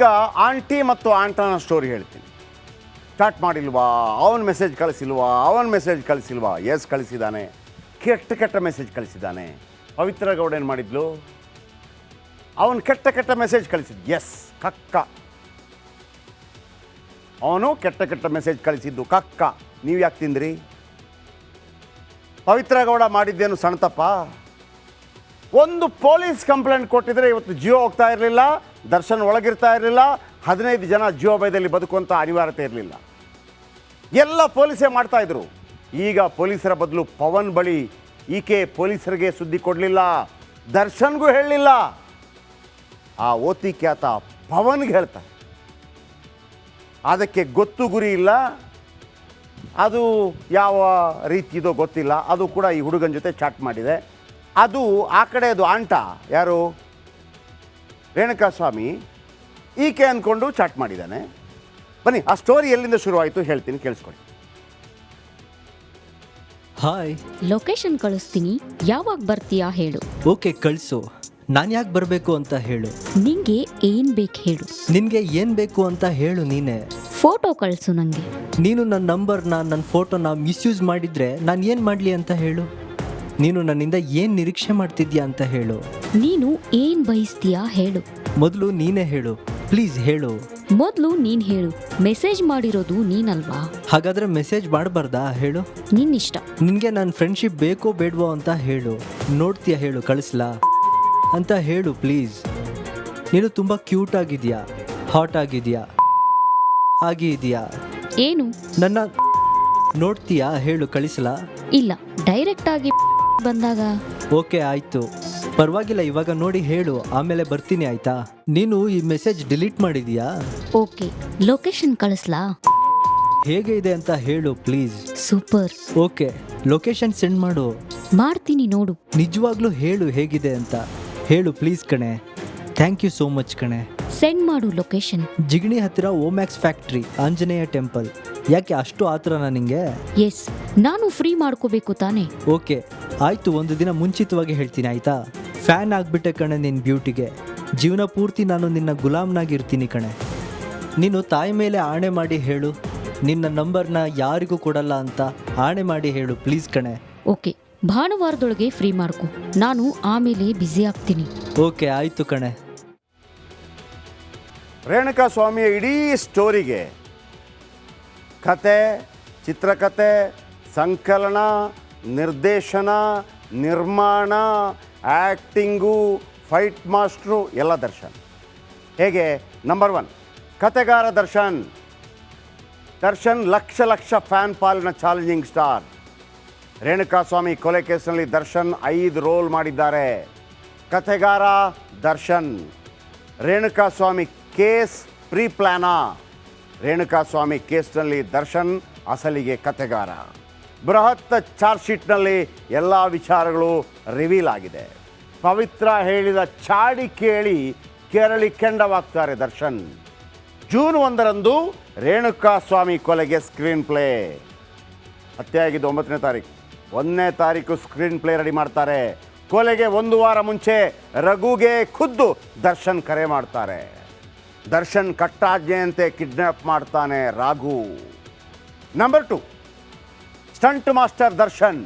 ಈಗ ಆಂಟಿ ಮತ್ತು ಆಂಟನ ಸ್ಟೋರಿ ಹೇಳ್ತೀನಿ. ಸ್ಟಾರ್ಟ್ ಮಾಡಿಲ್ವಾ, ಅವನ ಮೆಸೇಜ್ ಕಳಿಸಿಲ್ವಾ, ಎಸ್ ಕಳಿಸಿದ್ದಾನೆ. ಕೆಟ್ಟ ಮೆಸೇಜ್ ಕಳಿಸಿದ್ದಾನೆ. ಪವಿತ್ರ ಗೌಡ ಏನು ಮಾಡಿದ್ಲು, ಅವನು ಕೆಟ್ಟ ಮೆಸೇಜ್ ಕಳಿಸಿದ್ದು. ಎಸ್ ಕಕ್ಕ, ಅವನು ಕೆಟ್ಟ ಮೆಸೇಜ್ ಕಳಿಸಿದ್ದು ಕಕ್ಕ. ನೀವು ಯಾಕೆ ತಿಂದ್ರಿ? ಪವಿತ್ರ ಗೌಡ ಮಾಡಿದ್ದೇನು ಸಣ್ಣ ತಪ್ಪ? ಒಂದು ಪೊಲೀಸ್ ಕಂಪ್ಲೇಂಟ್ ಕೊಟ್ಟಿದ್ರೆ ಇವತ್ತು ಜೀವ ಹೋಗ್ತಾ ಇರಲಿಲ್ಲ, ದರ್ಶನ್ ಒಳಗಿರ್ತಾ ಇರಲಿಲ್ಲ, 15 ಜನ ಜೀವಭಯದಲ್ಲಿ ಬದುಕುವಂಥ ಅನಿವಾರ್ಯತೆ ಇರಲಿಲ್ಲ. ಎಲ್ಲ ಪೊಲೀಸೇ ಮಾಡ್ತಾಯಿದ್ರು. ಈಗ ಪೊಲೀಸರ ಬದಲು ಪವನ್ ಬಳಿ ಈಕೆ ಪೊಲೀಸರಿಗೆ ಸುದ್ದಿ ಕೊಡಲಿಲ್ಲ, ದರ್ಶನ್ಗೂ ಹೇಳಲಿಲ್ಲ. ಆ ಓತಿ ಖ್ಯಾತ ಪವನ್ಗೆ ಹೇಳ್ತಾರೆ. ಅದಕ್ಕೆ ಗೊತ್ತು ಗುರಿ ಇಲ್ಲ, ಅದು ಯಾವ ರೀತಿಯದೋ ಗೊತ್ತಿಲ್ಲ. ಅದು ಕೂಡ ಈ ಹುಡುಗನ ಜೊತೆ ಚಾಟ್ ಮಾಡಿದೆ. ಅದು ಆ ಕಡೆದು ಆಂಟ ಯಾರು, ರೇಣುಕಾಸ್ವಾಮಿ, ಈಕೆ ಅಂದ್ಕೊಂಡು ಚಾಟ್ ಮಾಡಿದ್ದಾನೆ. ಬನ್ನಿ ಆ ಸ್ಟೋರಿ ಎಲ್ಲಿಂದ ಶುರುವಾಯಿತು ಹೇಳ್ತೀನಿ, ಕೇಳಿಸ್ಕೊಳ್ಳಿ. ಹಾಯ್, ಲೊಕೇಶನ್ ಕಳಿಸ್ತೀನಿ, ಯಾವಾಗ ಬರ್ತೀಯಾ ಹೇಳು. ಓಕೆ ಕಳಿಸು. ನಾನು ಯಾಕೆ ಬರಬೇಕು ಅಂತ ಹೇಳು. ನಿಂಗೆ ಏನ್ ಬೇಕು ಹೇಳು. ನಿನಗೆ ಏನು ಬೇಕು ಅಂತ ಹೇಳು. ನೀನೇ ಫೋಟೋ ಕಳಿಸು ನನಗೆ. ನೀನು ನನ್ನ ನಂಬರ್ನ, ನನ್ನ ಫೋಟೋನ ಮಿಸ್ಯೂಸ್ ಮಾಡಿದರೆ ನಾನು ಏನು ಮಾಡಲಿ ಅಂತ ಹೇಳು. ನೀನು ನನ್ನಿಂದ ಏನು ನಿರೀಕ್ಷೆ ಮಾಡ್ತಿದ್ಯಾ ಅಂತ ಹೇಳು. ನೀನು ಏನ್ ಬಯಸ್ತೀಯಾ ಹೇಳು. ಮೊದಲು ನೀನೇ ಹೇಳು, ಪ್ಲೀಸ್ ಹೇಳು. ಮೊದಲು ನೀನ್ ಹೇಳು. ಮೆಸೇಜ್ ಮಾಡಿರೋದು ನೀನಲ್ವಾ? ಹಾಗಾದರೆ ಮೆಸೇಜ್ ಮಾಡಬಾರ್ದಾ ಹೇಳು. ನಿನ್ನಿಷ್ಟ. ನಿನಗೆ ನನ್ನ ಫ್ರೆಂಡ್ಶಿಪ್ ಬೇಕೋ ಬೇಡವೋ ಅಂತ ಹೇಳು. ನೋಡ್ತೀಯಾ ಹೇಳು, ಕಳಿಸ್ಲಾ ಅಂತ ಹೇಳು ಪ್ಲೀಸ್. ನೀನು ತುಂಬ ಕ್ಯೂಟ್ ಆಗಿದೆಯಾ, ಹಾಟ್ ಆಗಿದೆಯಾ, ಇದೆಯಾ ಏನು? ನನ್ನ ನೋಡ್ತೀಯಾ ಹೇಳು, ಕಳಿಸಲಾ? ಇಲ್ಲ, ಡೈರೆಕ್ಟ್ ಆಗಿ ಬಂದಾಗ. ಓಕೆ ಆಯಿತು, ಪರವಾಗಿಲ್ಲ. ಇವಾಗ ನೋಡಿ ಹೇಳು, ಆಮೇಲೆ ಬರ್ತೀನಿ ಆಯಿತಾ. ನೀನು ಈ ಮೆಸೇಜ್ ಡಿಲೀಟ್ ಮಾಡಿದೀಯಾ? ಓಕೆ, ಲೊಕೇಶನ್ ಕಳಿಸ್ಲಾ? ಹೇಗೆ ಇದೆ ಅಂತ ಹೇಳು please. Super. Okay, location send ಮಾಡು. ಮಾಡ್ತೀನಿ ನೋಡು. ನಿಜವಾಗ್ಲೂ ಹೇಳು ಹೇಗಿದೆ ಅಂತ ಹೇಳು ಪ್ಲೀಸ್ ಕಣೆ. ಥ್ಯಾಂಕ್ ಯು ಸೋ ಮಚ್ ಕಣೆ. ಸೆಂಡ್ ಮಾಡು ಲೊಕೇಶನ್. ಜಿಗಣಿ ಹತ್ತಿರ ಓಮ್ಯಾಕ್ಸ್ ಫ್ಯಾಕ್ಟ್ರಿ, ಆಂಜನೇಯ ಟೆಂಪಲ್. ಯಾಕೆ ಅಷ್ಟು ಆತ್ರನಾ ನಿಂಗೆ? ಎಸ್, ನಾನು ಫ್ರೀ ಮಾಡ್ಕೋಬೇಕು ತಾನೆ. ಓಕೆ ಆಯಿತು, ಒಂದು ದಿನ ಮುಂಚಿತವಾಗಿ ಹೇಳ್ತೀನಿ ಆಯಿತಾ. ಫ್ಯಾನ್ ಆಗಿಬಿಟ್ಟೆ ಕಣೆ ನಿನ್ನ ಬ್ಯೂಟಿಗೆ. ಜೀವನ ಪೂರ್ತಿ ನಾನು ನಿನ್ನ ಗುಲಾಮ್ನಾಗಿರ್ತೀನಿ ಕಣೆ. ನೀನು ತಾಯಿ ಮೇಲೆ ಆಣೆ ಮಾಡಿ ಹೇಳು, ನಿನ್ನ ನಂಬರ್ನ ಯಾರಿಗೂ ಕೊಡಲ್ಲ ಅಂತ ಆಣೆ ಮಾಡಿ ಹೇಳು ಪ್ಲೀಸ್ ಕಣೆ. ಓಕೆ, ಭಾನುವಾರದೊಳಗೆ ಫ್ರೀ ಮಾಡ್ಕೊ, ನಾನು ಆಮೇಲೆ ಬ್ಯುಸಿ ಆಗ್ತೀನಿ. ಓಕೆ ಆಯಿತು ಕಣೆ. ರೇಣುಕಾಸ್ವಾಮಿಯ ಇಡೀ ಸ್ಟೋರಿಗೆ ಕತೆ, ಚಿತ್ರಕಥೆ, ಸಂಕಲನ, ನಿರ್ದೇಶನ, ನಿರ್ಮಾಣ, ಆ್ಯಕ್ಟಿಂಗು, ಫೈಟ್ ಮಾಸ್ಟ್ರು ಎಲ್ಲ ದರ್ಶನ್. ಹೇಗೆ? ನಂಬರ್ 1 ಕತೆಗಾರ ದರ್ಶನ್. ಲಕ್ಷ ಫ್ಯಾನ್ ಪಾಲಿನ ಚಾಲೆಂಜಿಂಗ್ ಸ್ಟಾರ್. ರೇಣುಕಾಸ್ವಾಮಿ ಕೊಲೆ ಕೇಸ್ನಲ್ಲಿ ದರ್ಶನ್ 5 ರೋಲ್ ಮಾಡಿದ್ದಾರೆ. ಕತೆಗಾರ Darshan. Renukaswamy case pre plan. Renukaswamy ಕೇಸ್ನಲ್ಲಿ ದರ್ಶನ್ ಅಸಲಿಗೆ ಕತೆಗಾರ. ಬೃಹತ್ ಚಾರ್ಜ್ ಶೀಟ್ನಲ್ಲಿ ಎಲ್ಲ ವಿಚಾರಗಳು ರಿವೀಲ್ ಆಗಿದೆ. ಪವಿತ್ರ ಹೇಳಿದ ಚಾಡಿ ಕೇಳಿ ಕೆರಳಿ ಕೆಂಡವಾಗ್ತಾರೆ ದರ್ಶನ್. ಜೂನ್ 1ರಂದು ರೇಣುಕಾಸ್ವಾಮಿ ಕೊಲೆಗೆ ಸ್ಕ್ರೀನ್ ಪ್ಲೇ. ಹತ್ಯೆ ಆಗಿದ್ದು 9ನೇ ತಾರೀಕು. 1ನೇ ತಾರೀಕು ಸ್ಕ್ರೀನ್ ಪ್ಲೇ ರೆಡಿ ಮಾಡ್ತಾರೆ. ಕೊಲೆಗೆ 1 ವಾರ ಮುಂಚೆ ರಘುಗೆ ಖುದ್ದು ದರ್ಶನ್ ಕರೆ ಮಾಡ್ತಾರೆ. ದರ್ಶನ್ ಕಟ್ಟಾಜ್ಞೆಯಂತೆ ಕಿಡ್ನ್ಯಾಪ್ ಮಾಡ್ತಾನೆ Raghu. Number 2 stunt master Darshan.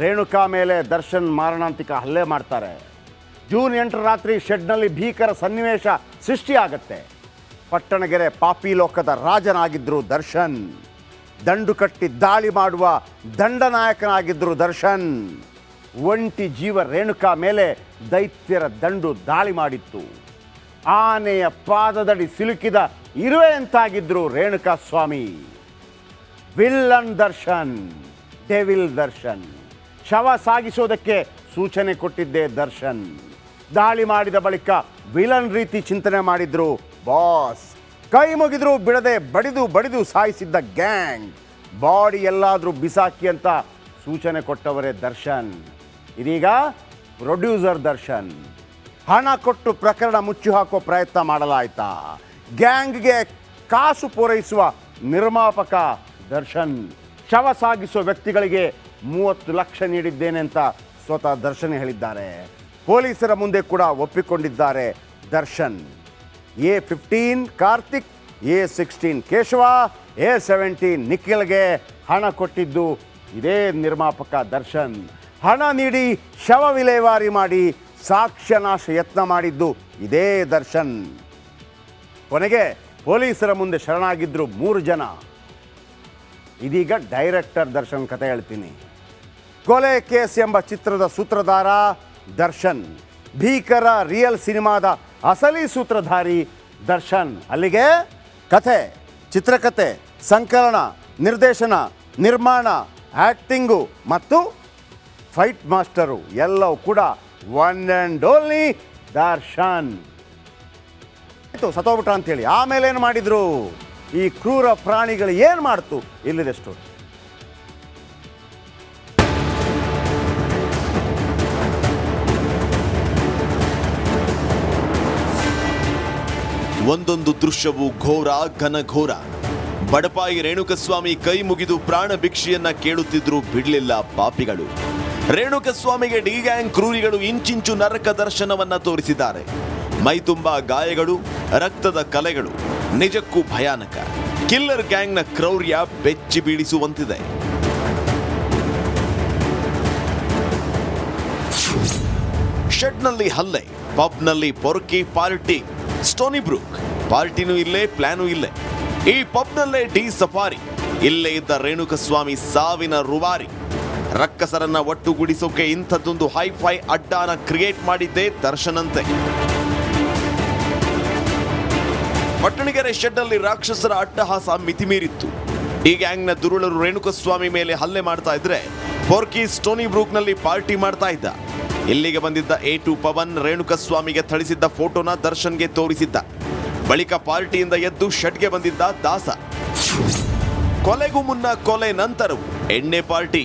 Renuka ಮೇಲೆ ದರ್ಶನ್ ಮಾರಣಾಂತಿಕ ಹಲ್ಲೆ ಮಾಡ್ತಾರೆ. ಜೂನ್ 8ರ ರಾತ್ರಿ ಶೆಡ್ನಲ್ಲಿ ಭೀಕರ ಸನ್ನಿವೇಶ ಸೃಷ್ಟಿಯಾಗತ್ತೆ. ಪಟ್ಟಣಗೆರೆ ಪಾಪಿ ಲೋಕದ ರಾಜನಾಗಿದ್ದರು ದರ್ಶನ್. ದಂಡು ಕಟ್ಟಿ ದಾಳಿ ಮಾಡುವ ದಂಡನಾಯಕನಾಗಿದ್ದರು ದರ್ಶನ್. ಒಂಟಿ ಜೀವ ರೇಣುಕಾ ಮೇಲೆ ದೈತ್ಯರ ದಂಡು ದಾಳಿ ಮಾಡಿತ್ತು. ಆನೆಯ ಪಾದದಡಿ ಸಿಲುಕಿದ ಇರುವೆ ಅಂತಾಗಿದ್ದರು ರೇಣುಕಾಸ್ವಾಮಿ. Villain Darshan, devil Darshan. ಶವ ಸಾಗಿಸೋದಕ್ಕೆ ಸೂಚನೆ ಕೊಟ್ಟಿದ್ದೆ ದರ್ಶನ್. ದಾಳಿ ಮಾಡಿದ ಬಳಿಕ ವಿಲನ್ ರೀತಿ ಚಿಂತನೆ ಮಾಡಿದ್ರು ಬಾಸ್. ಕೈ ಮುಗಿದ್ರು ಬಿಡದೆ ಬಡಿದು ಸಾಯಿಸಿದ್ದ ಗ್ಯಾಂಗ್. ಬಾಡಿ ಎಲ್ಲಾದರೂ ಬಿಸಾಕಿ ಅಂತ ಸೂಚನೆ ಕೊಟ್ಟವರೇ ದರ್ಶನ್. ಇದೀಗ ಪ್ರೊಡ್ಯೂಸರ್ ದರ್ಶನ್. ಹಣ ಕೊಟ್ಟು ಪ್ರಕರಣ ಮುಚ್ಚಿ ಹಾಕೋ ಪ್ರಯತ್ನ ಮಾಡಲಾಯ್ತಾ? ಗ್ಯಾಂಗ್ಗೆ ಕಾಸು ಪೂರೈಸುವ ನಿರ್ಮಾಪಕ ದರ್ಶನ್. ಶವ ಸಾಗಿಸುವ ವ್ಯಕ್ತಿಗಳಿಗೆ 30 ಲಕ್ಷ ನೀಡಿದ್ದೇನೆ ಅಂತ ಸ್ವತಃ ದರ್ಶನ್ ಹೇಳಿದ್ದಾರೆ. ಪೊಲೀಸರ ಮುಂದೆ ಕೂಡ ಒಪ್ಪಿಕೊಂಡಿದ್ದಾರೆ Darshan. A15 Karthik, A16 Keshava, A17 ನಿಖಿಲ್ಗೆ ಹಣ ಕೊಟ್ಟಿದ್ದು ಇದೇ ನಿರ್ಮಾಪಕ ದರ್ಶನ್. ಹಣ ನೀಡಿ ಶವ ವಿಲೇವಾರಿ ಮಾಡಿ ಸಾಕ್ಷ್ಯನಾಶ ಯತ್ನ ಮಾಡಿದ್ದು ಇದೇ ದರ್ಶನ್. ಕೊನೆಗೆ ಪೊಲೀಸರ ಮುಂದೆ ಶರಣಾಗಿದ್ದರು 3 ಜನ. ಇದೀಗ ಡೈರೆಕ್ಟರ್ ದರ್ಶನ್ ಕತೆ ಹೇಳ್ತೀನಿ. ಕೊಲೆ ಕೇಸ್ ಎಂಬ ಚಿತ್ರದ ಸೂತ್ರಧಾರ ದರ್ಶನ್. ಭೀಕರ ರಿಯಲ್ ಸಿನಿಮಾದ ಅಸಲಿ ಸೂತ್ರಧಾರಿ ದರ್ಶನ್. ಅಲ್ಲಿಗೆ ಕಥೆ, ಚಿತ್ರಕಥೆ, ಸಂಕಲನ, ನಿರ್ದೇಶನ, ನಿರ್ಮಾಣ, ಆ್ಯಕ್ಟಿಂಗು ಮತ್ತು ಫೈಟ್ ಮಾಸ್ಟರು ಎಲ್ಲವೂ ಕೂಡ ಒನ್ ಆ್ಯಂಡ್ ಓನ್ಲಿ ದರ್ಶನ್. ಸತ್ತೋಗ್ಬಿಟ್ಟ ಅಂತೇಳಿ ಆಮೇಲೆ ಏನು ಮಾಡಿದ್ರು? ಈ ಕ್ರೂರ ಪ್ರಾಣಿಗಳು ಏನು ಮಾಡ್ತು? ಇಲ್ಲಿದೆ ಸ್ಟೋರಿ. ಒಂದೊಂದು ದೃಶ್ಯವು ಘೋರ ಘನಘೋರ. ಬಡಪಾಯಿ ರೇಣುಕಸ್ವಾಮಿ ಕೈ ಮುಗಿದು ಪ್ರಾಣ ಭಿಕ್ಷೆಯನ್ನ ಕೇಳುತ್ತಿದ್ರು, ಬಿಡ್ಲಿಲ್ಲ ಪಾಪಿಗಳು. ರೇಣುಕಸ್ವಾಮಿಗೆ ಡಿ ಗ್ಯಾಂಗ್ ಕ್ರೂರಿಗಳು ಇಂಚಿಂಚು ನರಕ ದರ್ಶನವನ್ನ ತೋರಿಸಿದ್ದಾರೆ. ಮೈ ತುಂಬಾ ಗಾಯಗಳು, ರಕ್ತದ ಕಲೆಗಳು, ನಿಜಕ್ಕೂ ಭಯಾನಕ. ಕಿಲ್ಲರ್ ಗ್ಯಾಂಗ್ನ ಕ್ರೌರ್ಯ ಬೆಚ್ಚಿ ಬೀಳಿಸುವಂತಿದೆ. ಶೆಡ್ನಲ್ಲಿ ಹಲ್ಲೆ, ಪಬ್ನಲ್ಲಿ ಪೊರ್ಕಿ ಪಾರ್ಟಿ. ಸ್ಟೋನಿ ಬ್ರೂಕ್ ಪಾರ್ಟಿನೂ ಇಲ್ಲೇ, ಪ್ಲಾನೂ ಇಲ್ಲೇ. ಈ ಪಬ್ನಲ್ಲೇ ಡಿ ಸಫಾರಿ. ಇಲ್ಲೇ ಇದ್ದ ರೇಣುಕಸ್ವಾಮಿ ಸಾವಿನ ರುವಾರಿ. ರಕ್ಕಸರನ್ನ ಒಟ್ಟುಗೂಡಿಸೋಕೆ ಇಂಥದ್ದೊಂದು ಹೈಫೈ ಅಡ್ಡಾನ ಕ್ರಿಯೇಟ್ ಮಾಡಿದ್ದೇ ದರ್ಶನಂತೆ. ಪಟ್ಟಣಗೆರೆ ಶೆಡ್ನಲ್ಲಿ ರಾಕ್ಷಸರ ಅಟ್ಟಹಾಸ ಮಿತಿಮೀರಿತ್ತು. ಈ ಗ್ಯಾಂಗ್ನ ದುರುಳರು ರೇಣುಕಸ್ವಾಮಿ ಮೇಲೆ ಹಲ್ಲೆ ಮಾಡ್ತಾ ಇದ್ರೆ, ಪೊರ್ಕಿ ಸ್ಟೋನಿ ಬ್ರೂಕ್ನಲ್ಲಿ ಪಾರ್ಟಿ ಮಾಡ್ತಾ ಇದ್ದ. ಇಲ್ಲಿಗೆ ಬಂದಿದ್ದ A2 ಪವನ್ ರೇಣುಕಸ್ವಾಮಿಗೆ ಥಳಿಸಿದ್ದ ಫೋಟೋನ ದರ್ಶನ್ಗೆ ತೋರಿಸಿದ್ದ. ಬಳಿಕ ಪಾರ್ಟಿಯಿಂದ ಎದ್ದು ಶೆಡ್ಗೆ ಬಂದಿದ್ದ ದಾಸ. ಕೊಲೆಗೂ ಮುನ್ನ, ಕೊಲೆ ನಂತರವೂ ಎಣ್ಣೆ ಪಾರ್ಟಿ.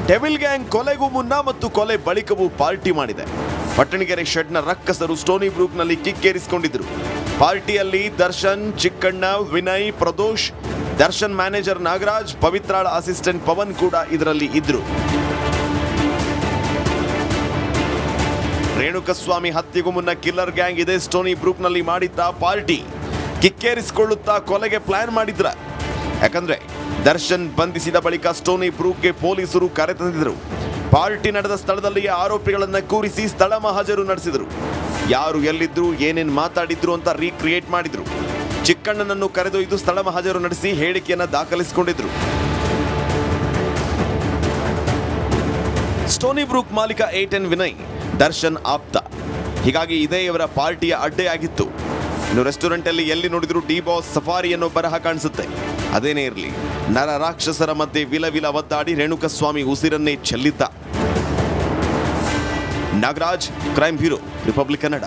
ಡೆವಿಲ್ ಗ್ಯಾಂಗ್ ಕೊಲೆಗೂ ಮುನ್ನ ಮತ್ತು ಕೊಲೆ ಬಳಿಕವೂ ಪಾರ್ಟಿ ಮಾಡಿದೆ. ಪಟ್ಟಣಗೆರೆ ಶೆಡ್ನ ರಕ್ಕಸರು ಸ್ಟೋನಿ ಬ್ರೂಕ್ನಲ್ಲಿ ಕಿಕ್ಕೇರಿಸಿಕೊಂಡಿದ್ರು. ಪಾರ್ಟಿಯಲ್ಲಿ ದರ್ಶನ್, ಚಿಕ್ಕಣ್ಣ, ವಿನಯ್, ಪ್ರದೋಷ್, ದರ್ಶನ್ ಮ್ಯಾನೇಜರ್ ನಾಗರಾಜ್, ಪವಿತ್ರಾಳ ಅಸಿಸ್ಟೆಂಟ್ ಪವನ್ ಕೂಡ ಇದರಲ್ಲಿ ಇದ್ರು. ರೇಣುಕಸ್ವಾಮಿ ಹತ್ಯೆಗೂ ಮುನ್ನ ಕಿಲ್ಲರ್ ಗ್ಯಾಂಗ್ ಇದೇ ಸ್ಟೋನಿ ಬ್ರೂಕ್ನಲ್ಲಿ ಮಾಡಿದ್ದ ಪಾರ್ಟಿ. ಕಿಕ್ಕೇರಿಸಿಕೊಳ್ಳುತ್ತಾ ಕೊಲೆಗೆ ಪ್ಲಾನ್ ಮಾಡಿದ್ರ. ಯಾಕಂದ್ರೆ ದರ್ಶನ್ ಬಂಧಿಸಿದ ಬಳಿಕ ಸ್ಟೋನಿ ಬ್ರೂಕ್ಗೆ ಪೊಲೀಸರು ಕರೆತಂದಿದ್ರು. ಪಾರ್ಟಿ ನಡೆದ ಸ್ಥಳದಲ್ಲಿಯೇ ಆರೋಪಿಗಳನ್ನ ಕೂರಿಸಿ ಸ್ಥಳ ಮಹಾಜರು ನಡೆಸಿದ್ರು. ಯಾರು ಎಲ್ಲಿದ್ರು, ಏನೇನ್ ಮಾತಾಡಿದ್ರು ಅಂತ ರೀಕ್ರಿಯೇಟ್ ಮಾಡಿದ್ರು. ಚಿಕ್ಕಣ್ಣನನ್ನು ಕರೆದೊಯ್ದು ಸ್ಥಳ ಮಹಾಜರು ನಡೆಸಿ ಹೇಳಿಕೆಯನ್ನ ದಾಖಲಿಸಿಕೊಂಡಿದ್ರು. ಸ್ಟೋನಿ ಬ್ರೂಕ್ ಮಾಲೀಕ A10 ವಿನಯ್ ದರ್ಶನ್ ಆಪ್ತ. ಹೀಗಾಗಿ ಇದೇ ಇವರ ಪಾರ್ಟಿಯ ಅಡ್ಡೆಯಾಗಿತ್ತು. ಇನ್ನು ರೆಸ್ಟೋರೆಂಟ್ ಅಲ್ಲಿ ಎಲ್ಲಿ ನೋಡಿದ್ರು ಡಿ ಬಾಸ್ ಸಫಾರಿ ಅನ್ನೋ ಬರಹ ಕಾಣಿಸುತ್ತೆ. ಅದೇನೇ ಇರಲಿ, ನರ ರಾಕ್ಷಸರ ಮಧ್ಯೆ ವಿಲವಿಲ ಒದ್ದಾಡಿ ರೇಣುಕಸ್ವಾಮಿ ಉಸಿರನ್ನೇ ಚೆಲ್ಲಿದ್ದ. Nagaraj, crime bureau, Republic Kannada.